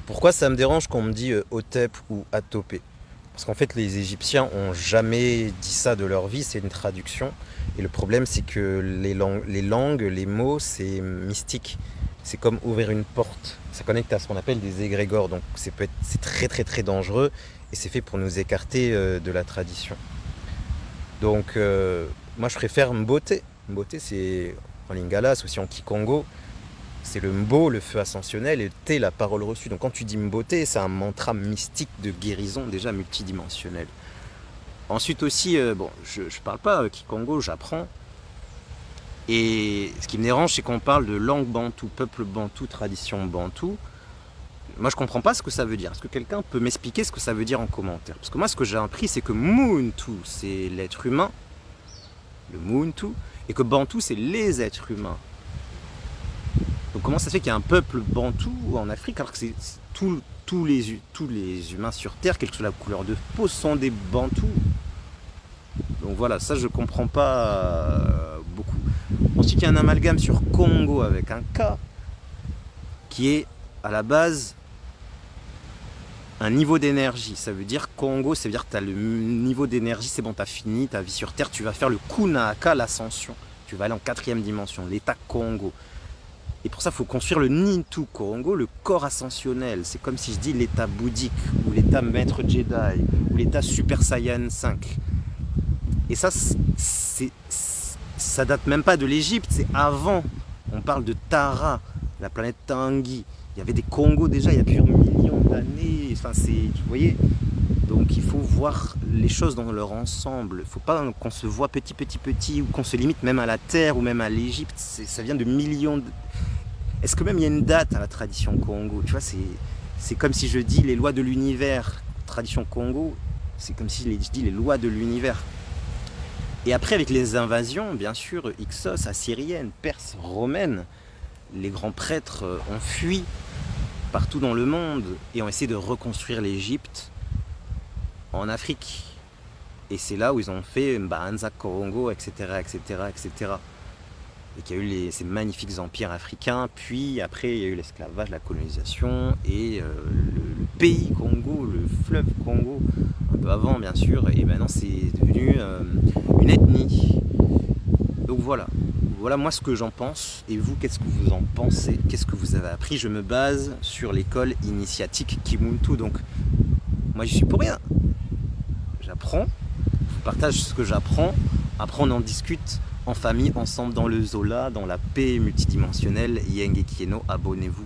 Pourquoi ça me dérange quand on me dit Hotep ou Atopé? Parce qu'en fait, les Égyptiens ont jamais dit ça de leur vie, c'est une traduction. Et le problème, c'est que les mots, c'est mystique. C'est comme ouvrir une porte. Ça connecte à ce qu'on appelle des égrégores. Donc c'est très très très dangereux. Et c'est fait pour nous écarter de la tradition. Donc moi, je préfère Mbote. Mbote, c'est en lingala, c'est aussi en kikongo. C'est le mbo, le feu ascensionnel, et le té, la parole reçue. Donc quand tu dis mboté, c'est un mantra mystique de guérison déjà multidimensionnel. Ensuite aussi, bon, je parle pas kikongo, j'apprends. Et ce qui me dérange, c'est qu'on parle de langue bantou, peuple bantou, tradition bantou. Moi, je comprends pas ce que ça veut dire. Est-ce que quelqu'un peut m'expliquer ce que ça veut dire en commentaire? Parce que moi, ce que j'ai appris, c'est que Muntu, c'est l'être humain, le Muntu, et que Bantou, c'est les êtres humains. Donc comment ça se fait qu'il y a un peuple bantou en Afrique alors que tous les humains sur Terre, quelle que soit la couleur de peau, sont des bantous? Donc voilà, ça je comprends pas beaucoup. Ensuite il y a un amalgame sur Congo avec un K qui est à la base un niveau d'énergie. Ça veut dire Congo, ça veut dire que tu as le niveau d'énergie, c'est bon, tu as fini ta vie sur Terre, tu vas faire le Kunaka, l'ascension. Tu vas aller en 4e dimension, l'état Congo. Et pour ça, il faut construire le Nintu Korongo, le corps ascensionnel. C'est comme si je dis l'état bouddhique, ou l'état maître Jedi, ou l'état Super Saiyan 5. Et ça, ça date même pas de l'Égypte, c'est avant. On parle de Tara, la planète Tanguy. Il y avait des Congos déjà, il y a plusieurs millions d'années. Enfin, vous voyez. Donc il faut voir les choses dans leur ensemble. Il ne faut pas qu'on se voit petit, ou qu'on se limite même à la Terre ou même à l'Égypte. Ça vient de millions de... Est-ce que même il y a une date à la tradition Congo? Tu vois, c'est comme si je dis les lois de l'univers. Tradition Congo, c'est comme si je dis les lois de l'univers. Et après, avec les invasions, bien sûr, Hyksos, assyrienne, perse, romaine, les grands prêtres ont fui partout dans le monde et ont essayé de reconstruire l'Égypte en Afrique. Et c'est là où ils ont fait Mbanza, Korongo, etc., etc., etc. Et qu'il y a eu ces magnifiques empires africains, puis après il y a eu l'esclavage, la colonisation, et le pays Congo, le fleuve Congo, un peu avant bien sûr, et maintenant c'est devenu une ethnie. Donc voilà, voilà moi ce que j'en pense, et vous qu'est-ce que vous en pensez? Qu'est-ce que vous avez appris? Je me base sur l'école initiatique Kimuntu, donc moi je suis pour rien. J'apprends, je partage ce que j'apprends, après on en discute en famille, ensemble, dans le Zola, dans la paix multidimensionnelle. Yeng et Kieno, abonnez-vous.